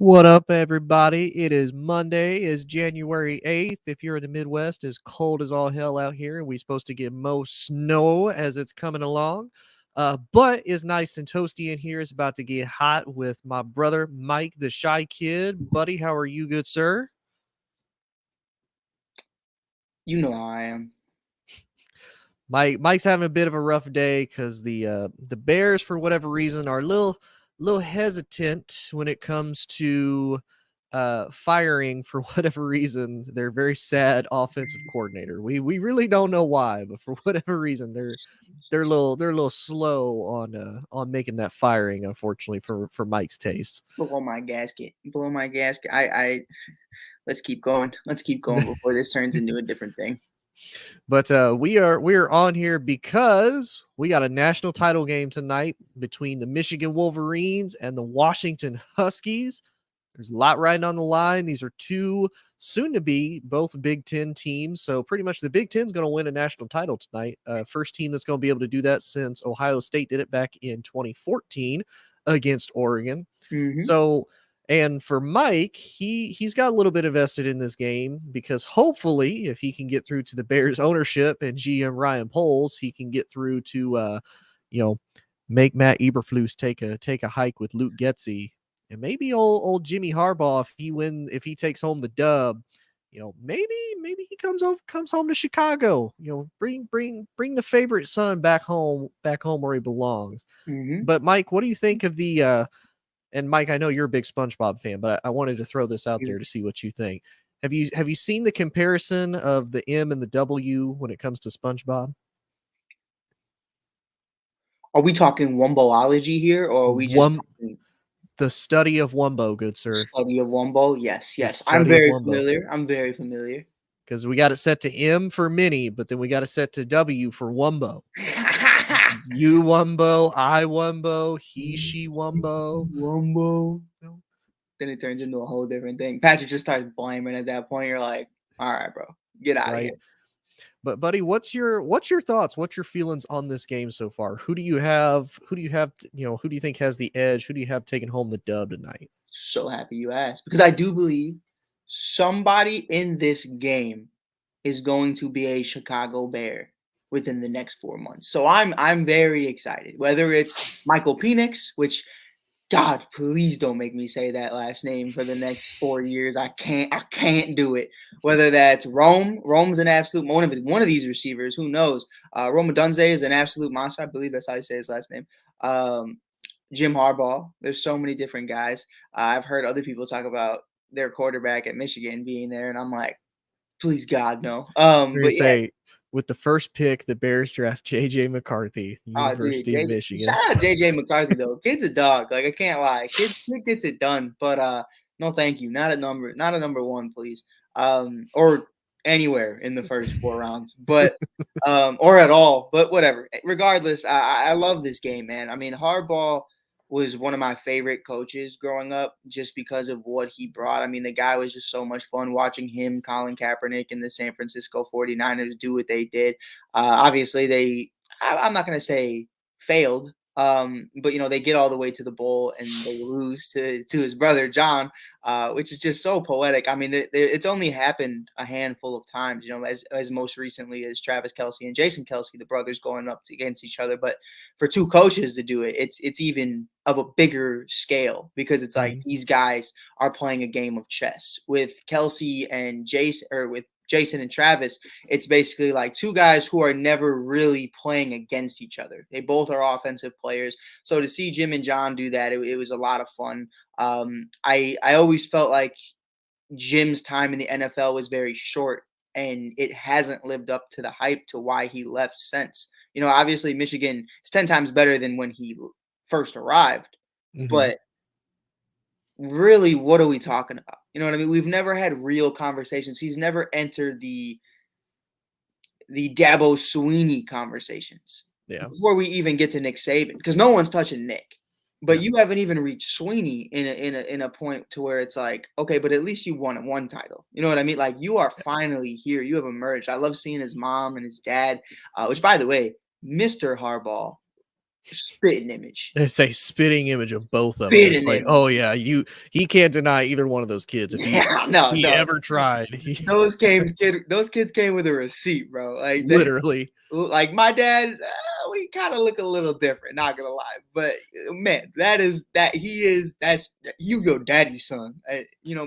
What up, everybody? It is Monday, is January 8th. If you're in the Midwest, it's cold as all hell out here, and we're supposed to get most snow as it's coming along. But it's nice and toasty in here. It's about to get hot with my brother, Mike, the shy kid. Buddy, how are you, good sir? You know how I am. Mike's having a bit of a rough day because the Bears, for whatever reason, are a little hesitant when it comes to firing for whatever reason their very sad offensive coordinator. We really don't know why, but for whatever reason they're a little slow on making that firing. Unfortunately for Mike's taste. Blow my gasket. Blow my gasket. I let's keep going. Let's keep going before this turns into a different thing. But we are on here because we got a national title game tonight between the Michigan Wolverines and the Washington Huskies. There's a lot riding on the line. These are two soon to be both Big Ten teams. So pretty much the Big Ten's going to win a national title tonight. First team that's going to be able to do that since Ohio State did it back in 2014 against Oregon. Mm-hmm. So, and for Mike, he's got a little bit invested in this game because hopefully, if he can get through to the Bears ownership and GM Ryan Poles, he can get through to you know, make Matt Eberflus take a hike with Luke Getzey, and maybe old Jimmy Harbaugh, if he takes home the dub, maybe he comes home to Chicago. Bring the favorite son back home where he belongs. Mm-hmm. But Mike, what do you think of the and Mike, I know you're a big SpongeBob fan, but I wanted to throw this out there to see what you think. Have you seen the comparison of the M and the W when it comes to SpongeBob? Are we talking Wumboology here, or are we just One talking The study of Wumbo, good sir. study of Wumbo? Yes, The yes. I'm study of very Wumbo. familiar. I'm very familiar. Because we got it set to M for mini, but then we got it set to W for Wumbo. You Wumbo, I Wumbo, he, she Wumbo. Wumbo. Then it turns into a whole different thing. Patrick just starts blaming at that point. You're like, all right, bro, get out of here. Right? But buddy, what's your thoughts? What's your feelings on this game so far? Who do you have? Who do you have? Who do you think has the edge? Who do you have taking home the dub tonight? So happy you asked because I do believe somebody in this game is going to be a Chicago Bear within the next 4 months. So I'm very excited. Whether it's Michael Penix, which God, please don't make me say that last name for the next 4 years. I can't do it. Whether that's Rome's an absolute one of these receivers. Who knows? Rome Odunze is an absolute monster. I believe that's how you say his last name. Um, Jim Harbaugh. There's so many different guys. I've heard other people talk about their quarterback at Michigan being there, and I'm like, please God, no. We're gonna But yeah, say with the first pick, the Bears draft J.J. McCarthy, oh dude, University of Michigan. shout out JJ McCarthy though. Kid's a dog. Like I can't lie. Kid gets it done. But no thank you. Not a number one, please. Or anywhere in the first 4 rounds. But or at all. But whatever. Regardless, I love this game, man. I mean, Harbaugh was one of my favorite coaches growing up just because of what he brought. I mean, the guy was just so much fun watching him, Colin Kaepernick, and the San Francisco 49ers do what they did. Obviously, I'm not going to say failed, but they get all the way to the bowl and they lose to his brother John, which is just so poetic. I mean, it's only happened a handful of times, as most recently as Travis Kelsey and Jason Kelsey, the brothers going up against each other. But for two coaches to do it, it's even of a bigger scale because it's like Mhm. these guys are playing a game of chess with Kelsey and Jason, or with Jason and Travis. It's basically like two guys who are never really playing against each other. They both are offensive players. So to see Jim and John do that, it was a lot of fun. I always felt like Jim's time in the NFL was very short, and it hasn't lived up to the hype to why he left since. Obviously Michigan is 10 times better than when he first arrived, Mhm. but really, what are we talking about? You know what I mean? We've never had real conversations. He's never entered the Dabo Sweeney conversations Yeah. before we even get to Nick Saban, because no one's touching Nick. But No. you haven't even reached Sweeney in a point to where it's like, okay, but at least you won one title. You know what I mean? Like you are finally here. You have emerged. I love seeing his mom and his dad, which by the way, Mr. Harbaugh spitting image. They say spitting image of both of them. It's Spitting like, image. oh yeah, he can't deny either one of those kids if Yeah, no, he no. ever tried. He Those kids came with a receipt, bro. Like they, literally. like my dad, we kind of look a little different, not gonna lie. But man, that's Hugo Daddy's son,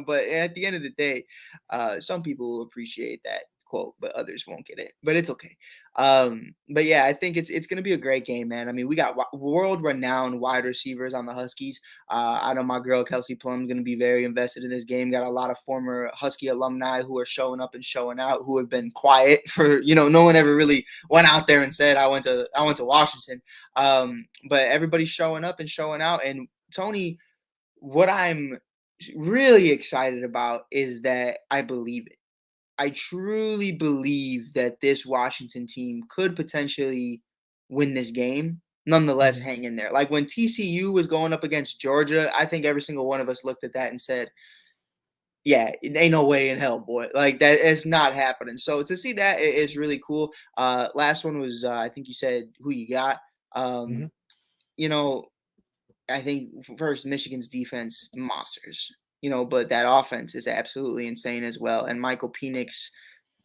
But at the end of the day, some people will appreciate that quote, but others won't get it. But it's okay. But yeah, I think it's gonna be a great game, man. I mean, we got world renowned wide receivers on the Huskies. I know my girl Kelsey Plum is going to be very invested in this game. Got a lot of former Husky alumni who are showing up and showing out, who have been quiet for no one ever really went out there and said I went to Washington. But everybody's showing up and showing out. And Tony, what I'm really excited about is that I believe it. I truly believe that this Washington team could potentially win this game. Nonetheless, Mhm. hang in there. Like when TCU was going up against Georgia, I think every single one of us looked at that and said, "Yeah, it ain't no way in hell, boy. Like that is not happening." So to see that is really cool. Last one was I think you said who you got. Mhm. Um, you know, I think first Michigan's defense monsters. But that offense is absolutely insane as well. And Michael Penix,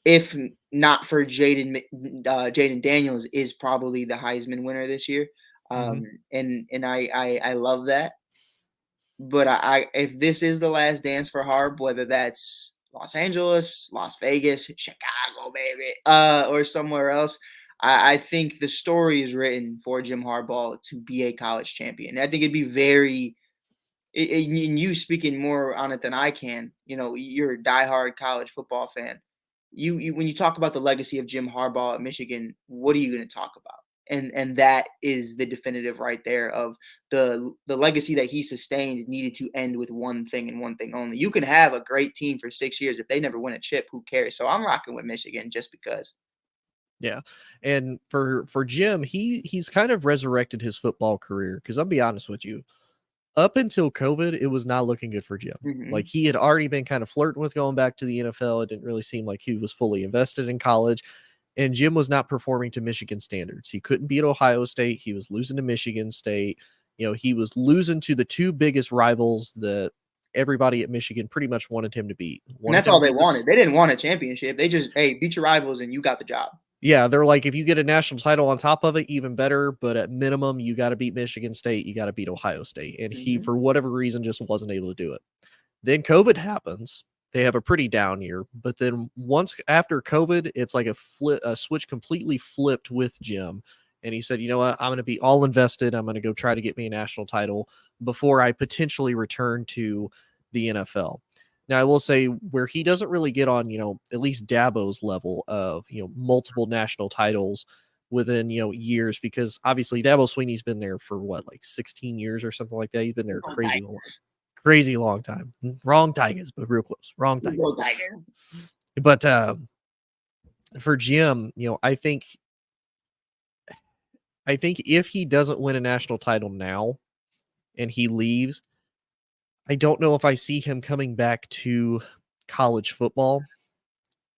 if not for Jaden Daniels, is probably the Heisman winner this year. Um, Mhm. and I love that. But if this is the last dance for Harb, whether that's Los Angeles, Las Vegas, Chicago, baby, or somewhere else, I think the story is written for Jim Harbaugh to be a college champion. I think it'd be very and you speaking more on it than I can, you're a diehard college football fan. You when you talk about the legacy of Jim Harbaugh at Michigan, what are you going to talk about? And that is the definitive right there of the legacy that he sustained needed to end with one thing and one thing only. You can have a great team for 6 years if they never win a chip, who cares? So I'm rocking with Michigan just because. Yeah. And for Jim, he's kind of resurrected his football career because I'll be honest with you, up until COVID, it was not looking good for Jim. Like Hmm. he had already been kind of flirting with going back to the NFL. It didn't really seem like he was fully invested in college. And Jim was not performing to Michigan standards. He couldn't beat Ohio State. He was losing to Michigan State. He was losing to the two biggest rivals that everybody at Michigan pretty much wanted him to beat. And Wanted that's him to all they beat wanted. this. They didn't want a championship. They just, hey, beat your rivals and you got the job. Yeah, they're like, if you get a national title on top of it, even better. But at minimum, you got to beat Michigan State. You got to beat Ohio State. And he, Hmm. for whatever reason, just wasn't able to do it. Then COVID happens. They have a pretty down year, but then once after COVID, it's like a switch completely flipped with Jim. And he said, you know what? I'm going to be all invested. I'm going to go try to get me a national title before I potentially return to the NFL. Now, I will say where he doesn't really get on, at least Dabo's level of, multiple national titles within, years, because obviously Dabo Sweeney's been there for what, like 16 years or something like that. He's been there Go crazy long. Tigers. Crazy long time. Wrong Tigers, but real close. Wrong Go Tigers. Tigers. But for Jim, I think if he doesn't win a national title now and he leaves, I don't know if I see him coming back to college football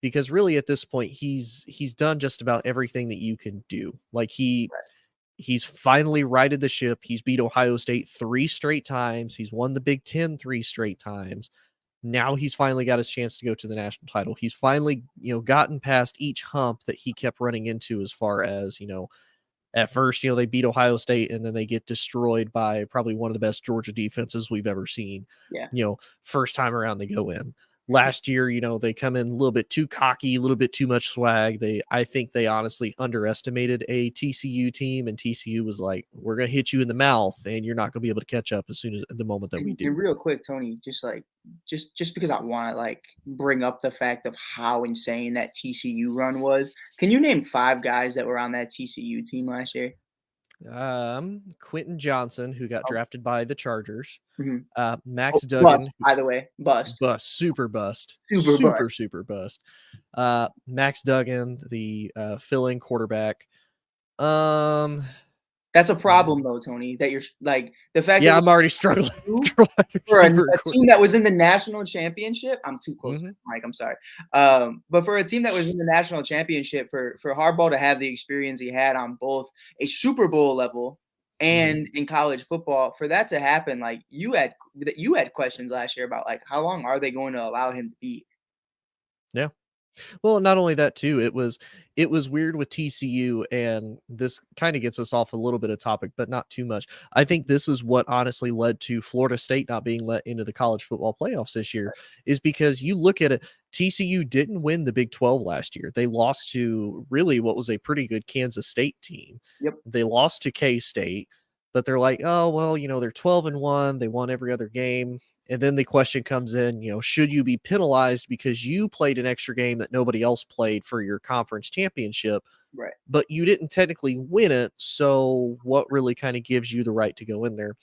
because really at this point he's done just about everything that you can do. Like he's finally righted the ship. He's beat Ohio State 3 straight times. He's won the Big Ten 3 straight times. Now he's finally got his chance to go to the national title. He's finally, gotten past each hump that he kept running into as far as, at first, they beat Ohio State and then they get destroyed by probably one of the best Georgia defenses we've ever seen. Yeah. First time around they go in. Last year, they come in a little bit too cocky, a little bit too much swag. I think they honestly underestimated a TCU team, and TCU was like, "We're gonna hit you in the mouth, and you're not gonna be able to catch up as soon as the moment that we And do." real quick, Tony, just like just because I want to like bring up the fact of how insane that TCU run was. Can you name 5 guys that were on that TCU team last year? Quentin Johnson, who got Oh, drafted by the Chargers, mhm. Max Bust, Duggan, by the way, bust, super bust, super super, bust. super bust. Max Duggan, the fill-in quarterback. Um, That's a man. problem though, Tony. That you're like the fact that Yeah, I'm already struggling you for wide for receiver. a team that was in the national championship. I'm too close to Mm-hmm. the mic. I'm sorry. But for a team that was in the national championship, for Harbaugh to have the experience he had on both a Super Bowl level Mhm. and in college football, for that to happen, like you had questions last year about like how long are they going to allow him to be? Yeah. Well, not only that too, it was weird with TCU, and this kind of gets us off a little bit of topic, but not too much. I think this is what honestly led to Florida State not being let into the college football playoffs this year, is because you look at it, TCU didn't win the Big 12 last year. They lost to really what was a pretty good Kansas State team. Yep. They lost to K State, but they're like, oh well, they're 12-1. They won every other game. And then the question comes in, should you be penalized because you played an extra game that nobody else played for your conference championship, Right. but you didn't technically win it? So what really kind of gives you the right to go in there?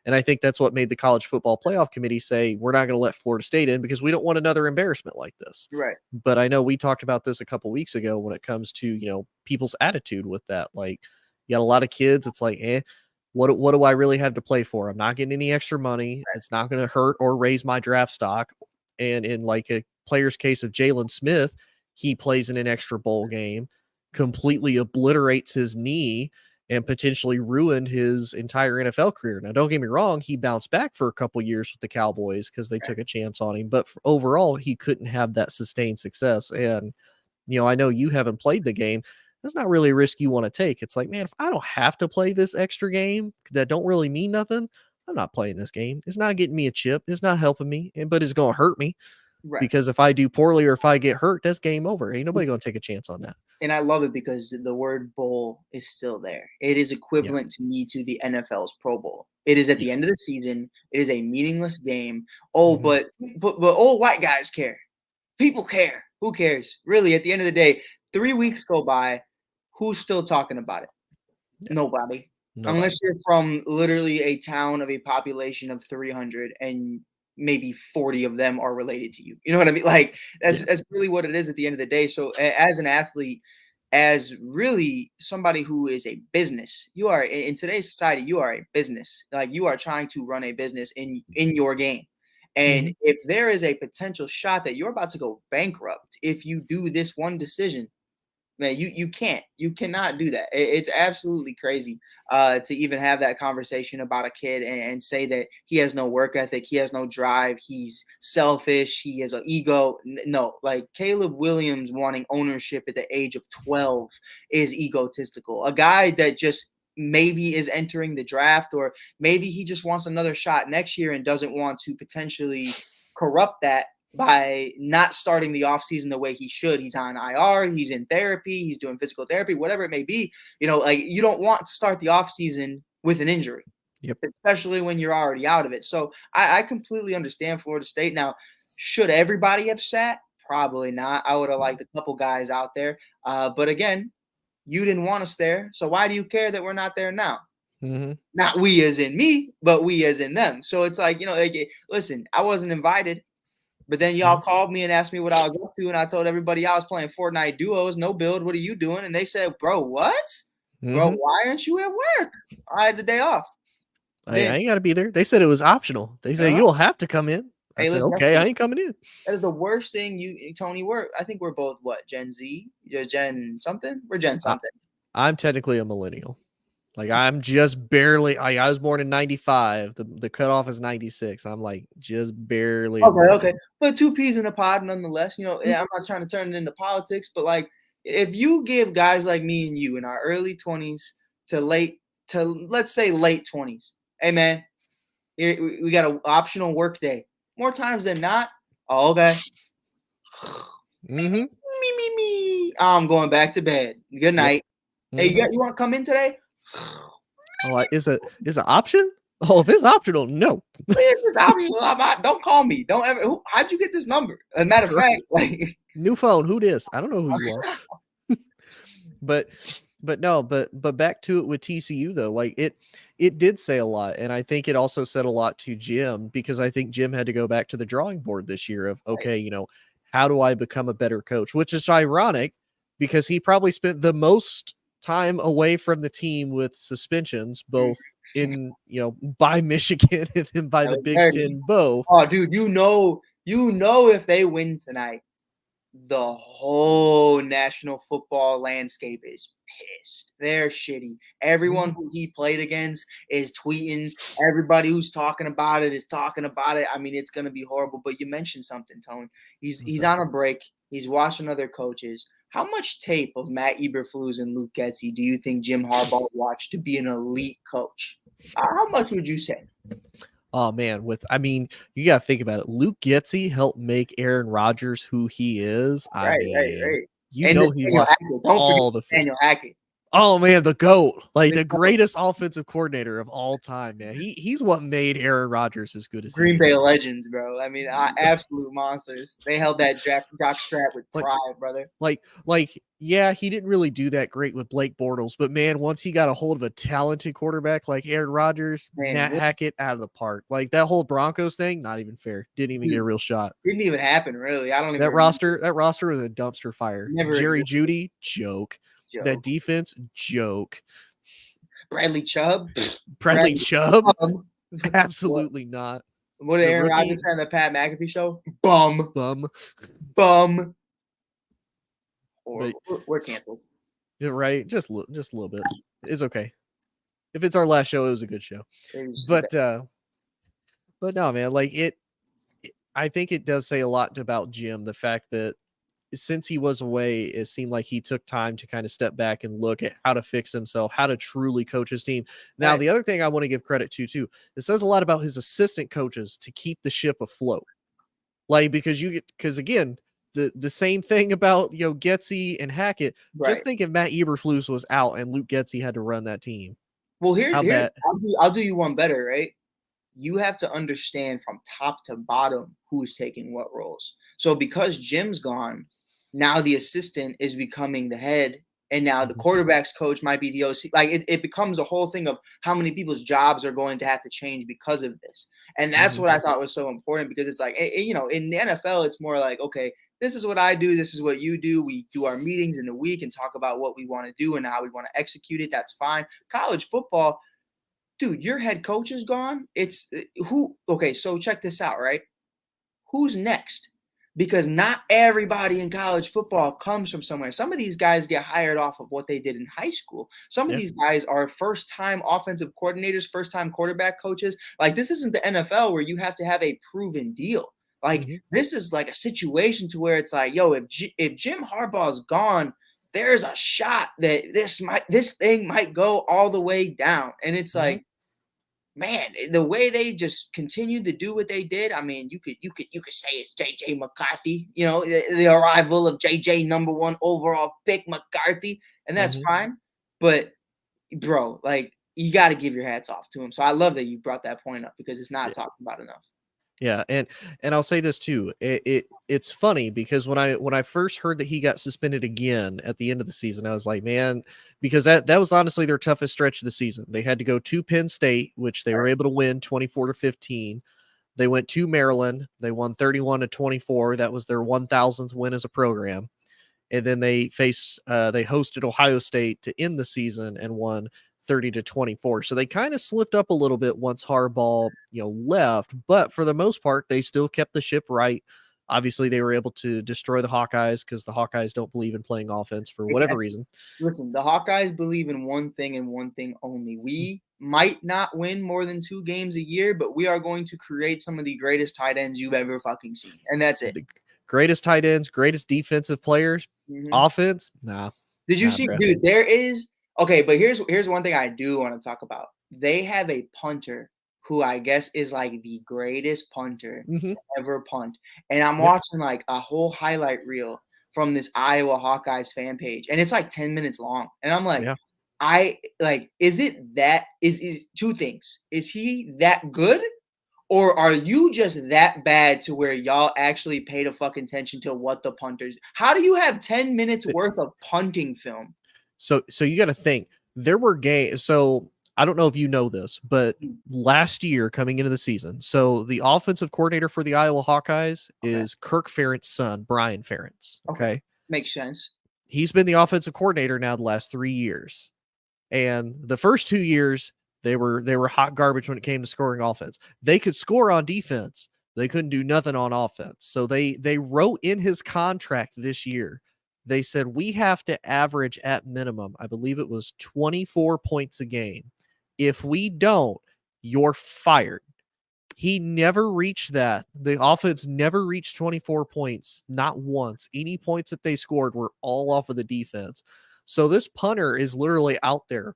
And I think that's what made the college football playoff committee say, we're not going to let Florida State in because we don't want another embarrassment like this. Right. But I know we talked about this a couple weeks ago when it comes to, people's attitude with that. Like, you got a lot of kids, it's like, what do I really have to play for? I'm not getting any extra money. It's not going to hurt or raise my draft stock. And in like a player's case of Jalen Smith, he plays in an extra bowl game, completely obliterates his knee, and potentially ruined his entire NFL career. Now, don't get me wrong, he bounced back for a couple years with the Cowboys because they took a chance on him. But overall, he couldn't have that sustained success. And I know you haven't played the game. That's not really a risk you want to take. It's like, man, if I don't have to play this extra game that don't really mean nothing, I'm not playing this game. It's not getting me a chip. It's not helping me, but it's going to hurt me Right. because if I do poorly or if I get hurt, that's game over. Ain't nobody going to take a chance on that. And I love it because the word bowl is still there. It is Yeah. equivalent to me to the NFL's Pro Bowl. It is at the end of Yes. the season. It is a meaningless game. Oh, Hmm. but old white guys care. People care. Who cares? Really, at the end of the day, 3 weeks go by. Who's still talking about it? Yeah. Nobody. Nobody. Unless you're from literally a town of a population of 300 and maybe 40 of them are related to you. You know what I mean? Like Yeah. that's really what it is at the end of the day. So as an athlete, as really somebody who is a business, you are in today's society, you are a business. Like you are trying to run a business in your game. And Hmm. if there is a potential shot that you're about to go bankrupt if you do this one decision, man, you cannot do that. It's absolutely crazy to even have that conversation about a kid and say that he has no work ethic, he has no drive, he's selfish, he has an ego. No, like Caleb Williams wanting ownership at the age of 12 is egotistical. A guy that just maybe is entering the draft, or maybe he just wants another shot next year and doesn't want to potentially corrupt that by not starting the offseason the way he should. He's on IR, he's in therapy, he's doing physical therapy, whatever it may be. Like you don't want to start the offseason with an injury, Yep. especially when you're already out of it. So I completely understand Florida State. Now, should everybody have sat? Probably not. I would have liked a couple guys out there. But again, you didn't want us there. So why do you care that we're not there now? Hmm. Not we as in me, but we as in them. So it's like, listen, I wasn't invited. But then y'all Hmm. called me and asked me what I was up to, and I told everybody I was playing Fortnite duos, no build. What are you doing? And they said, "Bro, what? Bro, Hmm. why aren't you at work? I had the day off." I Then, ain't got to be there. They said it was optional. They said, uh, you don't have to come in. I hey, said, listen, okay, I ain't coming in. that is the worst thing Tony. I think we're both what, Gen Z, you're Gen something. We're Gen I, something. I'm technically a millennial. Like I'm just barely. I was born in '95. The cutoff is '96. I'm like just barely a Okay, millennial. but two peas in a pod, nonetheless. Mhm. I'm not trying to turn it into politics, but like, if you give guys like me and you in our early 20s to let's say late 20s, hey man, we got an optional work day. More times than not, oh, okay. Me, me, Mhm. me, me, me. I'm going back to bed. Good Yep. night. Hey, Mhm. you want to come in today? I'm like, is it option? Oh, if it's optional, no. It's optional. Don't call me. Don't ever. How'd you get this number? As a matter of fact, Right. like, New phone. Who dis? I don't know who you are. But no, but back to it with TCU though, like it did say a lot, and I think it also said a lot to Jim because I think Jim had to go back to the drawing board this year of okay, how do I become a better coach? Which is ironic because he probably spent the most time away from the team with suspensions, both in by Michigan and then by that the was Big dirty. Ten both. Oh, dude, if they win tonight, the whole national football landscape is pissed. They're shitty. Everyone Mhm. who he played against is tweeting. Everybody who's talking about it is talking about it. I mean, it's gonna be horrible. But you mentioned something, Tone. What's He's that? on a break. He's watching other coaches. How much tape of Matt Eberflus and Luke Getzey do you think Jim Harbaugh watched to be an elite coach? How much would you say? Oh man, I mean, you gotta think about it. Luke Getzey helped make Aaron Rodgers who he is. I mean, Right. you And know he Nathaniel watched Hackett. Don't forget all the film. Nathaniel Hackett. Oh man, the GOAT, like The the greatest offensive coordinator of all time, man. He's what made Aaron Rodgers as good as he Green Bay is. legends, bro. I mean, absolute monsters. They held that jock strap with Like pride, brother. yeah, he didn't really do that great with Blake Bortles, but man, once he got a hold of a talented quarterback like Aaron Rodgers, Man, Matt Hackett out of the park. Like that whole Broncos thing, not even fair. Didn't even get a dude, real shot. didn't even happen, really. I don't even That remember. roster, that roster was a dumpster fire. Never Jerry existed. Judy, joke. That Joke. defense, joke. Bradley Chubb. Bradley Bradley Chubb, Chubb. What? absolutely not. What did The Aaron Rodgers rookie say on the Pat McAfee show? Bum. bum, Bum. but Horrible. We're canceled. right, just a little bit. It's okay. If it's our last show, it was a good show. It was the best. But no, man, like I think it does say a lot about Jim, the fact that since he was away, it seemed like he took time to kind of step back and look at how to fix himself, how to truly coach his team. Now, Right. the other thing I want to give credit to too, it says a lot about his assistant coaches to keep the ship afloat. Like because again, the same thing about Getzey and Hackett. Right. Just think if Matt Eberflus was out and Luke Getzey had to run that team. Well, How here bad? I'll do you one better, right? You have to understand from top to bottom who's taking what roles. So because Jim's gone, now the assistant is becoming the head, and now the Mhm, quarterback's coach might be the OC. Like it becomes a whole thing of how many people's jobs are going to have to change because of this. And that's mhm, what I thought was so important because it's like, in the NFL, it's more like, okay, this is what I do, this is what you do. We do our meetings in the week and talk about what we want to do and how we want to execute it. That's fine. College football, dude, your head coach is gone. It's who? Okay, so check this out, right? Who's next? Because not everybody in college football comes from somewhere. Some of these guys get hired off of what they did in high school. Some of yeah, these guys are first time offensive coordinators, first time quarterback coaches. Like, this isn't the NFL where you have to have a proven deal. Like, mhm, this is like a situation to where it's like, yo, if Jim Harbaugh's gone, there's a shot that this thing might go all the way down. And it's mhm. like, man, the way they just continued to do what they did, I mean, you could say it's JJ McCarthy, the arrival of JJ number one overall pick McCarthy, and that's Mhm. fine. But bro, like you got to give your hats off to him. So I love that you brought that point up because it's not Yeah. talked about enough. Yeah, and I'll say this too. It's funny because when I first heard that he got suspended again at the end of the season, I was like, man, because that was honestly their toughest stretch of the season. They had to go to Penn State, which they All were right. able to win 24-15. They went to Maryland, they won 31-24. That was their 1000th win as a program. And then they hosted Ohio State to end the season and won 30-24. So they kind of slipped up a little bit once Harbaugh, left, but for the most part, they still kept the ship right. Obviously, they were able to destroy the Hawkeyes because the Hawkeyes don't believe in playing offense for whatever Exactly. reason. Listen, the Hawkeyes believe in one thing and one thing only. We might not win more than 2 games a year, but we are going to create some of the greatest tight ends you've ever fucking seen, and that's it. The greatest tight ends, greatest defensive players, Mhm. offense, nah, Did you nah, see, bruh. dude? There is okay, but here's one thing I do want to talk about. They have a punter who I guess is like the greatest punter Hmm. to ever punt, and I'm Yep. watching like a whole highlight reel from this Iowa Hawkeyes fan page, and it's like 10 minutes long, and I'm like, Yeah. is it that is two things? Is he that good? Or are you just that bad to where y'all actually paid a fucking attention to what the punters? How do you have 10 minutes worth of punting film? So you got to think there were games. So I don't know if you know this, but Mm, last year coming into the season, so the offensive coordinator for the Iowa Hawkeyes okay, is Kirk Ferentz' son, Brian Ferentz. okay, Okay, makes sense. he's been the offensive coordinator now the last 3 years, and the first 2 years they were hot garbage when it came to scoring offense. They could score on defense, They couldn't do nothing on offense. So they wrote in his contract this year. They said we have to average at minimum, I believe it was 24 points a game. If we don't, you're fired. He never reached that. The offense never reached 24 points, not once. Any points that they scored were all off of the defense. So this punter is literally out there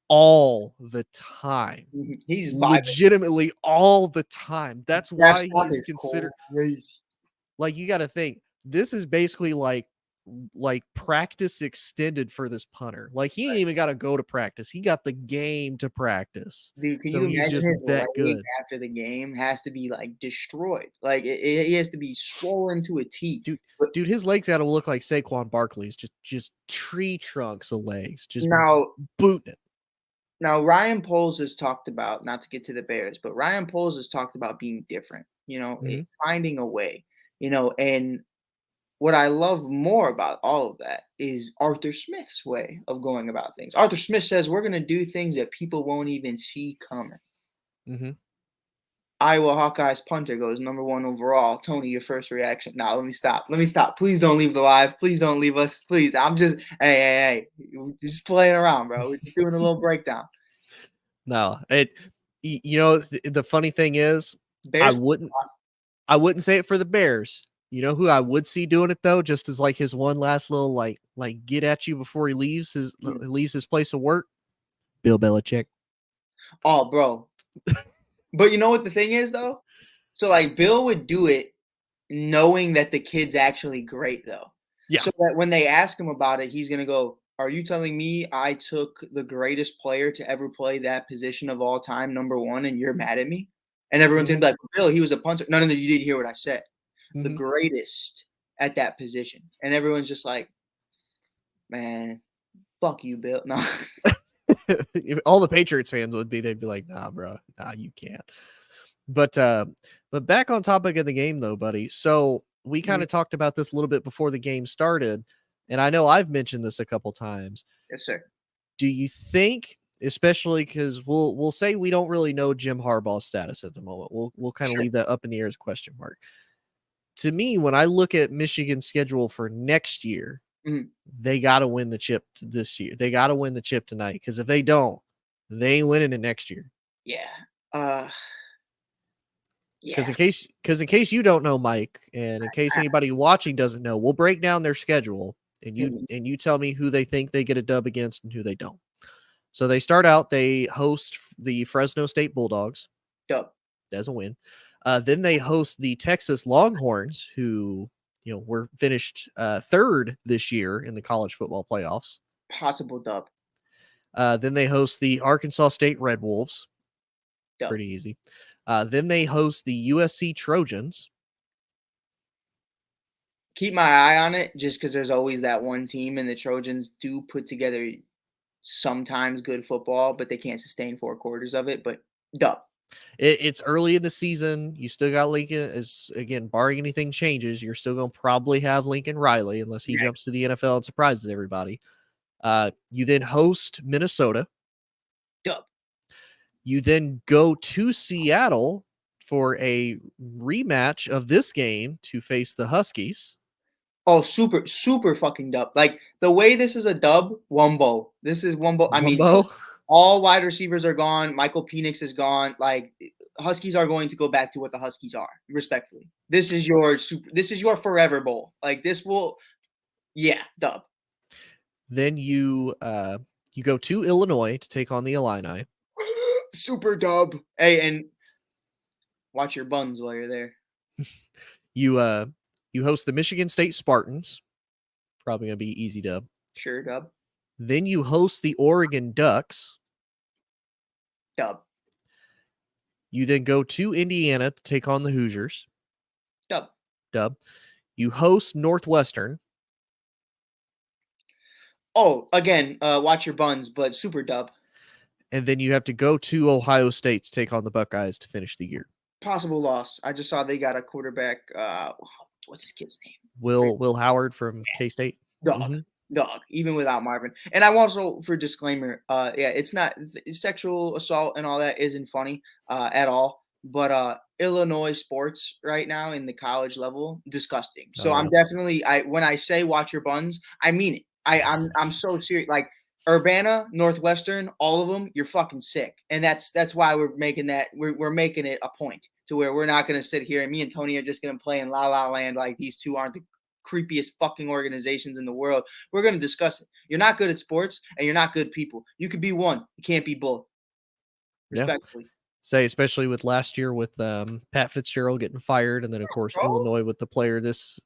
all the time. He's vibing. Legitimately all the time. That's That why stop he's is considered, crazy. like, you got to think this is basically like practice extended for this punter. Like he ain't Right. even got to go to practice. He got the game to practice. Dude, can So you he's imagine just his that leg good. after the game has to be like destroyed? Like he has to be swollen to a T. Dude, But dude, his legs got to look like Saquon Barkley's, just tree trunks of legs, just now, booting it. now Ryan Poles has talked about, not to get to the Bears, but Ryan Poles has talked about being different, Mm-hmm. finding a way, and what I love more about all of that is Arthur Smith's way of going about things. Arthur Smith says we're going to do things that people won't even see coming. Mm-hmm. Iowa Hawkeyes punter goes #1 overall. Tony, your first reaction? Now, let me stop. Let me stop. Please don't leave the live. Please don't leave us. Please. I'm just, hey. We're just playing around, bro. We're just doing a little breakdown. No, the funny thing is, I Bears. wouldn't I wouldn't say it for the Bears. You know who I would see doing it though, just as like his one last little like get at you before he leaves his place of work? Bill Belichick. Oh, bro. But you know what the thing is, though? So, like, Bill would do it knowing that the kid's actually great, though. Yeah. So that when they ask him about it, he's going to go, are you telling me I took the greatest player to ever play that position of all time, #1, and you're mad at me? And everyone's going Mm-hmm. to be like, Bill, he was a punter. No, you didn't hear what I said. The Mm-hmm. greatest at that position. And everyone's just like, man, fuck you, Bill. No. All the Patriots fans would be, they'd be like, nah, bro, nah, you can't. But back on topic of the game though, buddy. So we kind Mhm. of talked about this a little bit before the game started, and I know I've mentioned this a couple times. Yes, sir. Do you think, especially because we'll say we don't really know Jim Harbaugh's status at the moment. We'll kind of Sure. leave that up in the air as a question mark. To me, when I look at Michigan's schedule for next year, Mhm. they got to win the chip this year. They got to win the chip tonight, because if they don't, they ain't winning it next year. Yeah. Uh, Because yeah. in case you don't know, Mike, and in case anybody watching doesn't know, we'll break down their schedule, and Mhm. you tell me who they think they get a dub against and who they don't. So they start out, they host the Fresno State Bulldogs. Dub. That's a win. Then they host the Texas Longhorns, who were finished third this year in the college football playoffs. Possible dub. Then they host the Arkansas State Red Wolves. Dub. Pretty easy. Then they host the USC Trojans. Keep my eye on it just because there's always that one team, and the Trojans do put together sometimes good football, but they can't sustain 4 quarters of it. But dub. It's early in the season. You still got Lincoln. As again, barring anything changes, you're still going to probably have Lincoln Riley unless he Exactly. jumps to the NFL and surprises everybody. You then host Minnesota. Dub. You then go to Seattle for a rematch of this game to face the Huskies. Oh, super, super fucking dub. Like the way this is a dub, Wumbo. This is Wumbo. I mean, Wumbo. all wide receivers are gone. Michael Penix is gone. Like Huskies are going to go back to what the Huskies are, respectfully. This is your forever bowl. Like this will, yeah, dub. Then you go to Illinois to take on the Illini. Super dub. Hey, and watch your buns while you're there. You host the Michigan State Spartans. Probably gonna be easy dub. Sure, dub. Then you host the Oregon Ducks. Dub. You then go to Indiana to take on the Hoosiers. Dub. Dub. You host Northwestern. Oh, again, watch your buns, but super dub. And then you have to go to Ohio State to take on the Buckeyes to finish the year. Possible loss. I just saw they got a quarterback. What's his kid's name? Will Howard from K-State. Dog. Mm-hmm. Dog. Even without Marvin. And I also, for disclaimer, yeah, it's not sexual assault and all that isn't funny at all. but Illinois sports right now in the college level, disgusting. Oh So I'm yeah. definitely when I say watch your buns, I mean it. I'm so serious. Like Urbana, Northwestern, all of them, you're fucking sick. And that's why we're making we're making it a point to where we're not gonna sit here and me and Tony are just gonna play in La La Land like these two aren't the creepiest fucking organizations in the world. We're gonna discuss it. You're not good at sports and you're not good people. You could be one. You can't be both. Yeah. Respectfully. Say, especially with last year with Pat Fitzgerald getting fired, and then of Yes, course bro. Illinois with the player this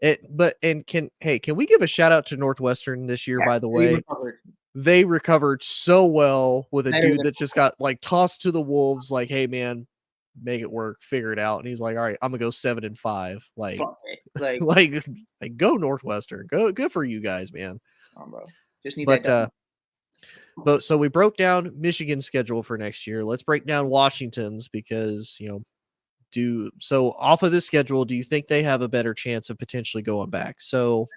it but and can we give a shout out to Northwestern this year, Yes, by the they way? recovered They recovered so well with a better dude than that just got like tossed to the wolves, like, hey man, make it work, figure it out. And he's like, all right, I'm gonna go 7-5. Like, fuck it. Like, like, like go Northwestern. Go good for you guys, man. bro, just need that But done. but so we broke down Michigan's schedule for next year. Let's break down Washington's because do so off of this schedule, do you think they have a better chance of potentially going back? So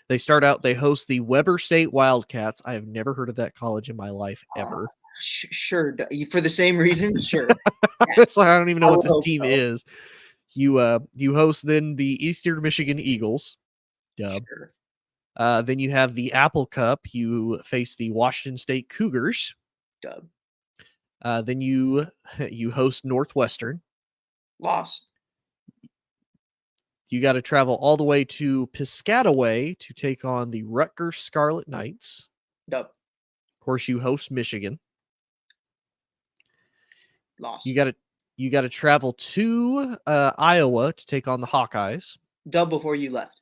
they start out, they host the Weber State Wildcats. I have never heard of that college in my life ever. Sure, for the same reason, sure. Yes, It's like I don't even know I what would this hope team so. is. You host then the Eastern Michigan Eagles. Dub. Sure, Then you have the Apple Cup. You face the Washington State Cougars. dub. Then you you host Northwestern. Loss, You got to travel all the way to Piscataway to take on the Rutgers Scarlet Knights. dub. Of course, you host Michigan. Loss, You got to travel to Iowa to take on the Hawkeyes. dub before you left.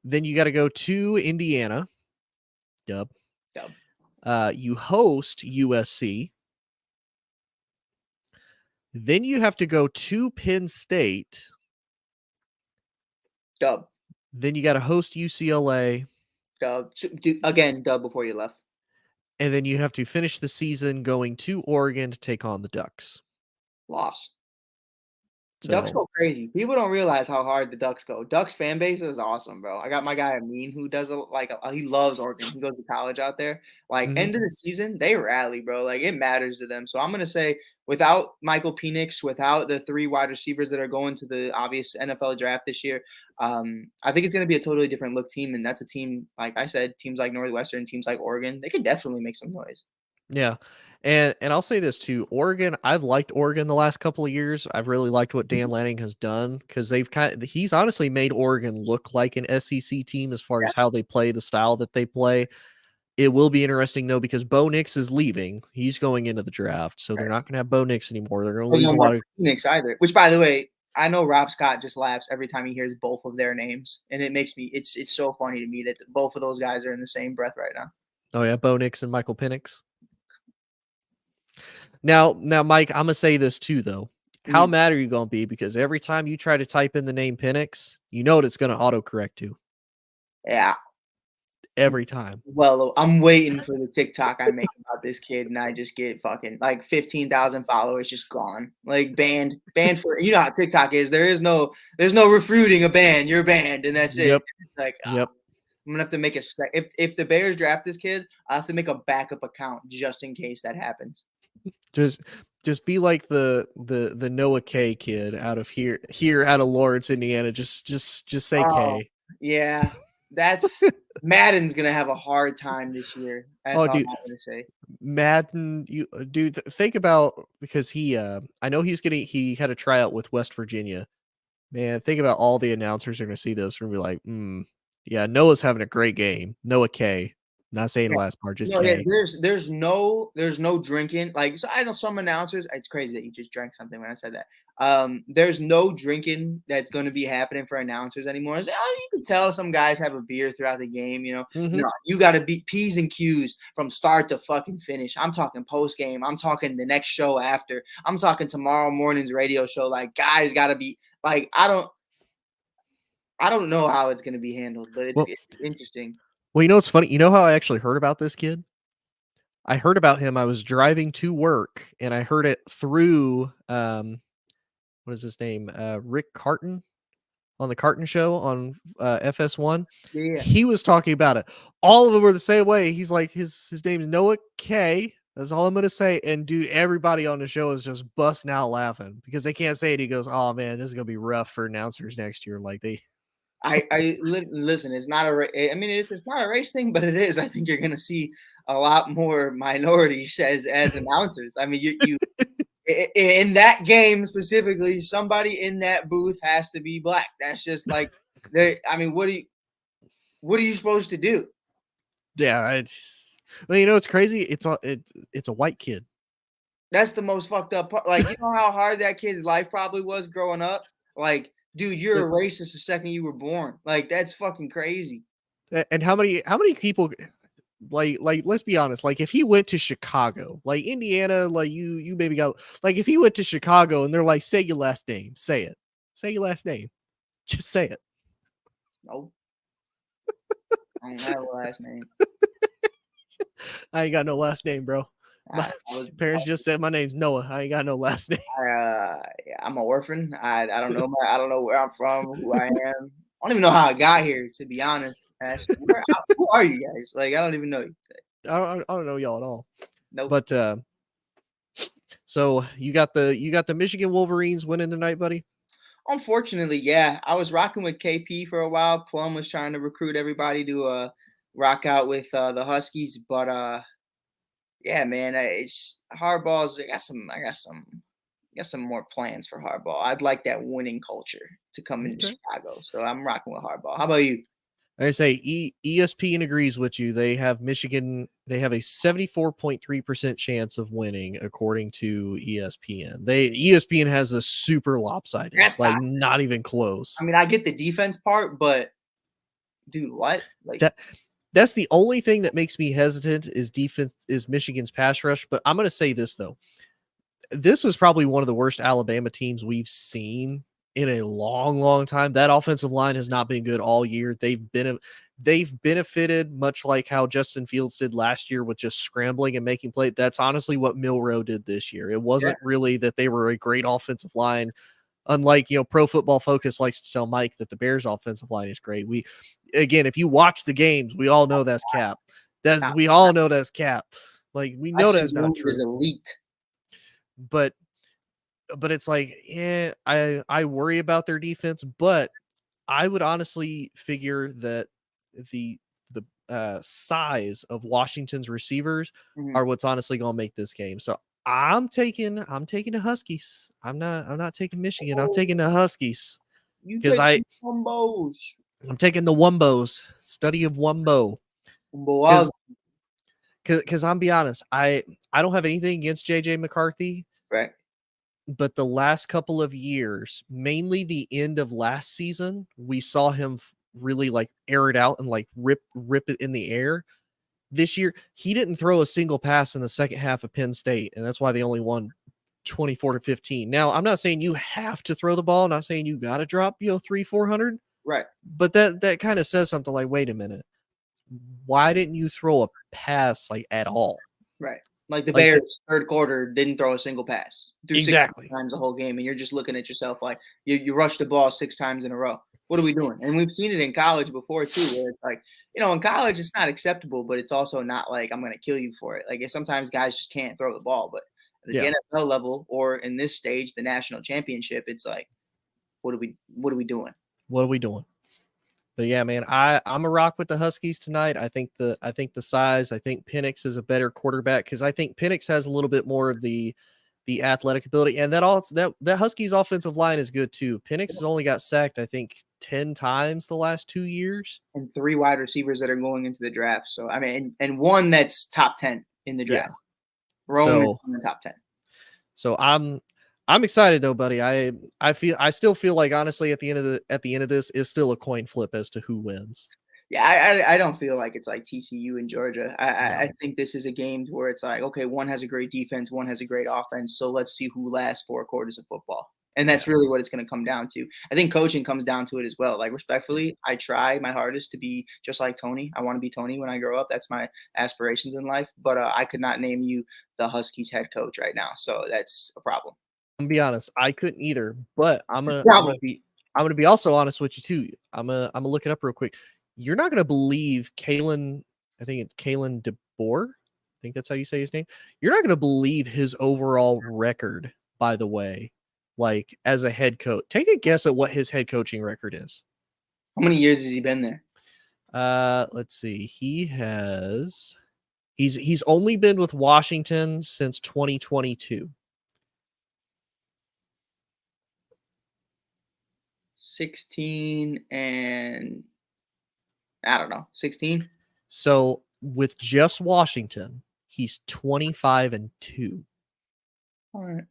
Then you got to go to Indiana. Dub. Dub, You host USC. Then you have to go to Penn State. dub, Then you got to host UCLA. dub. Again, dub before you left. And then you have to finish the season going to Oregon to take on the Ducks. Loss. Ducks So, go crazy. People don't realize how hard the Ducks go. Ducks fan base is awesome, bro. I got my guy Amin who does he loves Oregon. He goes to college out there. Like mhm. end of the season, they rally, bro. Like it matters to them. So I'm gonna say without Michael Penix, without the three wide receivers that are going to the obvious NFL draft this year, I think it's gonna be a totally different look team. And that's a team, like I said, teams like Northwestern, teams like Oregon, they could definitely make some noise. Yeah. And I'll say this too. Oregon, I've liked Oregon the last couple of years. I've really liked what Dan Lanning has done because he's honestly made Oregon look like an SEC team as far Yeah. as how they play, the style that they play. It will be interesting though because Bo Nix is leaving. He's going into the draft, so they're not going to have Bo Nix anymore. They're going to Or lose no a lot Mark of. Phoenix either. Which, by the way, I know Rob Scott just laughs every time he hears both of their names, and it makes me. It's so funny to me that both of those guys are in the same breath right now. Oh yeah, Bo Nix and Michael Penix. Now, Mike, I'm gonna say this too though. How Mhm. mad are you gonna be? Because every time you try to type in the name Penix, you know what it's gonna autocorrect to Yeah. every time. Well, I'm waiting for the TikTok I make about this kid, and I just get fucking like 15,000 followers just gone, like banned for. You know how TikTok is. There's no refuting a ban. You're banned, and that's it. Yep. It's like Yep. I'm gonna have to make a sec. If the Bears draft this kid, I have to make a backup account just in case that happens. Just just be like the Noah K kid out of here out of Lawrence, Indiana. Just say Oh, K. yeah. That's Madden's gonna have a hard time this year. That's Oh, all I'm dude, gonna say. Madden, you dude, think about because I know he had a tryout with West Virginia. Man, think about all the announcers are gonna see this and be like, yeah, Noah's having a great game. Noah K. Not saying the Yeah. last part, just No, yeah, K. there's no drinking. Like so I know some announcers, it's crazy that you just drank something when I said that. There's no drinking that's gonna be happening for announcers anymore. It's like, oh, you can tell some guys have a beer throughout the game. Mhm. No, you gotta be P's and Q's from start to fucking finish. I'm talking post game, I'm talking the next show after, I'm talking tomorrow morning's radio show. Like guys gotta be like, I don't know how it's gonna be handled, but it's Well, it's interesting. you know what's funny? You know how I actually heard about this kid? I heard about him. I was driving to work and I heard it through what is his name? Rick Carton on the Carton show on FS1. Yeah. He was talking about it. All of them were the same way. He's like his name's Noah K. That's all I'm gonna say. And dude, everybody on the show is just busting out laughing because they can't say it. He goes, "Oh man, this is gonna be rough for announcers next year." Like they, Listen. It's not I mean, it's not a race thing, but it is. I think you're gonna see a lot more minorities as announcers. I mean, in that game specifically, somebody in that booth has to be black. That's just like there. I mean, what are you supposed to do? yeah. Well, you know, it's crazy. It's a white kid. That's the most fucked up part. Like, you know how hard that kid's life probably was growing up? Like, dude, you're a racist the second you were born. Like, that's fucking crazy. And how many people like let's be honest, like if he went to Chicago, like Indiana, like you maybe got like if he went to Chicago and they're like, say your last name, say it. Say your last name. Just say it. Nope. I don't have a last name. I ain't got no last name, bro. My I was parents just said my name's Noah. I ain't got no last name. yeah, I'm an orphan. I don't know where I'm from, who I am. I don't even know how I got here, to be honest. Actually, who are you guys? Like, I don't even know you. I don't know y'all at all. Nope. But so you got the Michigan Wolverines winning tonight, buddy. Unfortunately, yeah. I was rocking with KP for a while. Plum was trying to recruit everybody to rock out with the Huskies, but yeah, man, it's Hardball's. I got some more plans for Hardball. I'd like that winning culture to come into Okay. Chicago, so I'm rocking with Hardball. How about you? I say ESPN agrees with you. They have Michigan. They have a 74.3% chance of winning, according to ESPN. ESPN has a super lopsided, That's like tough. not even I close. mean, I get the defense part, but dude, what? Like, That that's the only thing that makes me hesitant is defense is Michigan's pass rush. But I'm going to say this though, this is probably one of the worst Alabama teams we've seen in a long, long time. That offensive line has not been good all year. They've benefited much like how Justin Fields did last year with just scrambling and making play. That's honestly what Milrow did this year. It yeah, wasn't really that they were a great offensive line. Unlike, Pro Football Focus likes to tell Mike that the Bears offensive line is great. Again, if you watch the games, we all know that's cap. not, We all know that's cap. Like we know Lexi that's not Moon is true. elite. But it's like, yeah, I worry about their defense, but I would honestly figure that the size of Washington's receivers Mhm. are what's honestly going to make this game. So I'm taking the Huskies. I'm not taking Michigan. I'm Oh, taking the Huskies you because take combos. I'm taking the Wumbos. Study of Wumbo Boaz, because I'm be honest, I don't have anything against JJ McCarthy, right? but the last couple of years, mainly the end of last season, we saw him really like air it out and like rip it in the air. This year, he didn't throw a single pass in the second half of Penn State, and that's why they only won 24-15. Now, I'm not saying you have to throw the ball. I'm not saying you got to drop, 300-400, Right, but that kind of says something like, wait a minute, why didn't you throw a pass like at all? right. Like the Like that Bears, third quarter didn't throw a single pass, threw six exactly. times the whole game, and you're just looking at yourself like you rushed the ball 6 times in a row. What are we doing? And we've seen it in college before too, where it's like, in college it's not acceptable, but it's also not like I'm gonna kill you for it. Like sometimes guys just can't throw the ball, but at the Yeah. NFL level or in this stage, the national championship, it's like, what are we doing? What are we doing? But yeah, man, I'm a rock with the Huskies tonight. I think the size. I think Penix is a better quarterback because I think Penix has a little bit more of the athletic ability, and that Huskies offensive line is good too. Penix has only got sacked, I think, 10 times the last 2 years. And 3 wide receivers that are going into the draft. So I mean, and one that's top 10 in the Yeah. draft. Rome is So in the top 10. I'm excited though, buddy. I still feel like honestly at the end of this is still a coin flip as to who wins. Yeah, I don't feel like it's like TCU and Georgia. I No. think this is a game where it's like, okay, one has a great defense, one has a great offense. So let's see who lasts 4 quarters of football. And that's Yeah. really what it's going to come down to. I think coaching comes down to it as well. Like respectfully, I try my hardest to be just like Tony. I want to be Tony when I grow up. That's my aspirations in life. But I could not name you the Huskies head coach right now. So that's a problem. I'm gonna be honest, I couldn't either, but Problem. I'm gonna be also honest with you too. I'm gonna look it up real quick. You're not gonna believe Kalen. I think it's Kalen DeBoer. I think that's how you say his name. You're not going to believe his overall record, by the way, like as a head coach. Take a guess at what his head coaching record is. How many years has he been there? Let's see. He's only been with Washington since 2022. 16 and I don't know, 16. So with just Washington, he's 25-2. All right,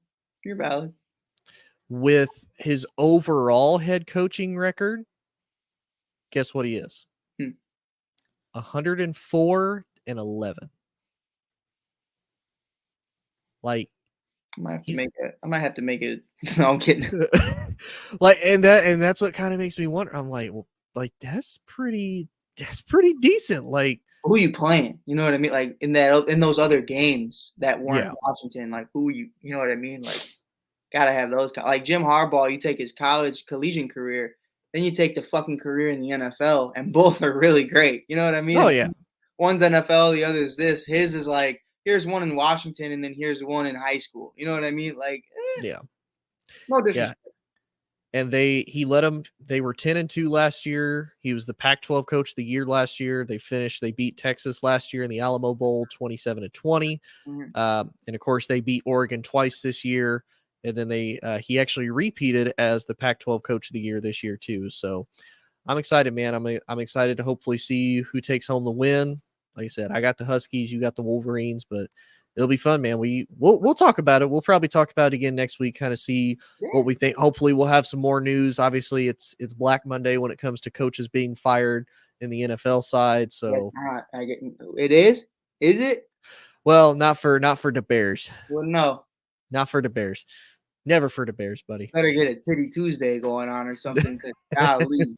you're valid. With his overall head coaching record, guess what he is? 104-11. Like, I might have to make it. No, I'm kidding. like, and that's what kind of makes me wonder. I'm like, well, like that's pretty decent. Like, who you playing? You know what I mean? Like in those other games that weren't Washington, like who you know what I mean? Like, gotta have those. Like Jim Harbaugh, you take his collegiate career, then you take the fucking career in the NFL, and both are really great. You know what I mean? Oh yeah. One's NFL, the other is this. His is like, here's one in Washington, and then here's one in high school. You know what I mean? Like, yeah. No disrespect. Yeah. And they were 10-2 last year. He was the Pac-12 coach of the year last year. They beat Texas last year in the Alamo Bowl 27-20. And of course they beat Oregon twice this year. And then he actually repeated as the Pac-12 coach of the year this year too. So I'm excited, man. I'm excited to hopefully see who takes home the win. Like I said, I got the Huskies, you got the Wolverines, but it'll be fun, man. We'll talk about it. We'll probably talk about it again next week, kind of see what we think. Hopefully we'll have some more news. Obviously it's Black Monday when it comes to coaches being fired in the NFL side. So it is? Is it? Well, not for the Bears. Well, no. Not for the Bears. Never for the Bears, buddy. Better get a Titty Tuesday going on or something. Golly.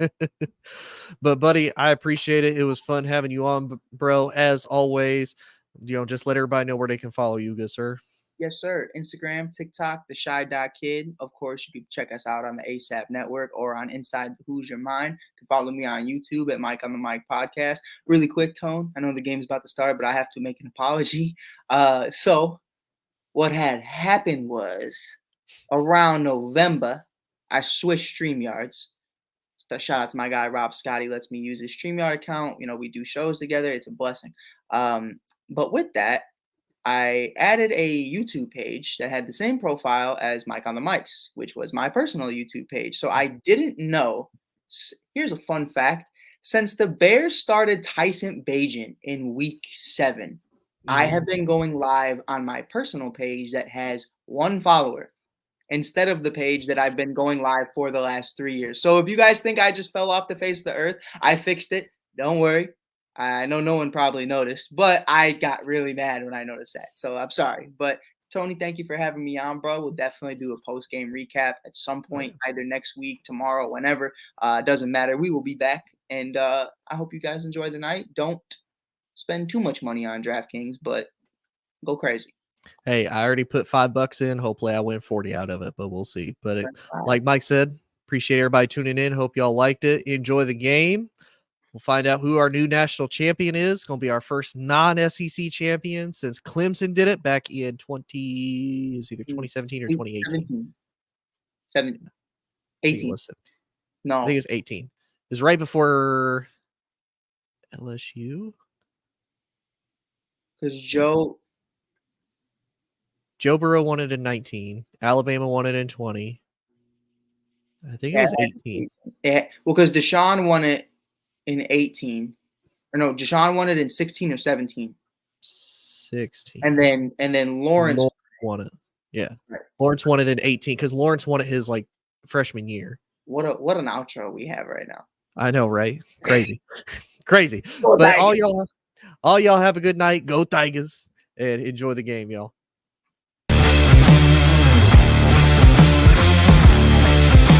But buddy, I appreciate it. It was fun having you on, bro. As always, just let everybody know where they can follow you, good sir. Yes, sir. Instagram, TikTok, the Shy.Kid. Of course, you can check us out on the ASAP Network or on Inside the Hoosier Mind. You can follow me on YouTube at Mike on the Mic Podcast. Really quick, Tone. I know the game's about to start, but I have to make an apology. So what had happened was around November, I switched StreamYards. Shout out to my guy, Rob Scotty, lets me use his StreamYard account. We do shows together. It's a blessing. But with that, I added a YouTube page that had the same profile as Mike on the Mics, which was my personal YouTube page. So I didn't know. Here's a fun fact. Since the Bears started Tyson Bagent in week 7, I have been going live on my personal page that has 1 follower instead of the page that I've been going live for the last 3 years. So if you guys think I just fell off the face of the earth, I fixed it. Don't worry. I know no one probably noticed, but I got really mad when I noticed that. So I'm sorry. But Tony, thank you for having me on, bro. We'll definitely do a post-game recap at some point, either next week, tomorrow, whenever. Doesn't matter. We will be back. And I hope you guys enjoy the night. Don't spend too much money on DraftKings, but go crazy. Hey, I already put $5 in. Hopefully I win 40 out of it, but we'll see. But like Mike said, appreciate everybody tuning in. Hope y'all liked it. Enjoy the game. We'll find out who our new national champion is. It's going to be our first non-SEC champion since Clemson did it back in either 2017 or 2018. 18. No. I think it's 18. It was right before LSU. Because Joe Burrow won it in 19. Alabama won it in 20. I think it was 18. Well, because Deshaun won it in 18. Or no, Deshaun won it in 16 or 17. 16. And then Lawrence won it. Yeah. Right. Lawrence won it in 18 because Lawrence won it his freshman year. What an outro we have right now. I know, right? Crazy. Crazy. But all y'all have a good night. Go Tigers and enjoy the game, y'all.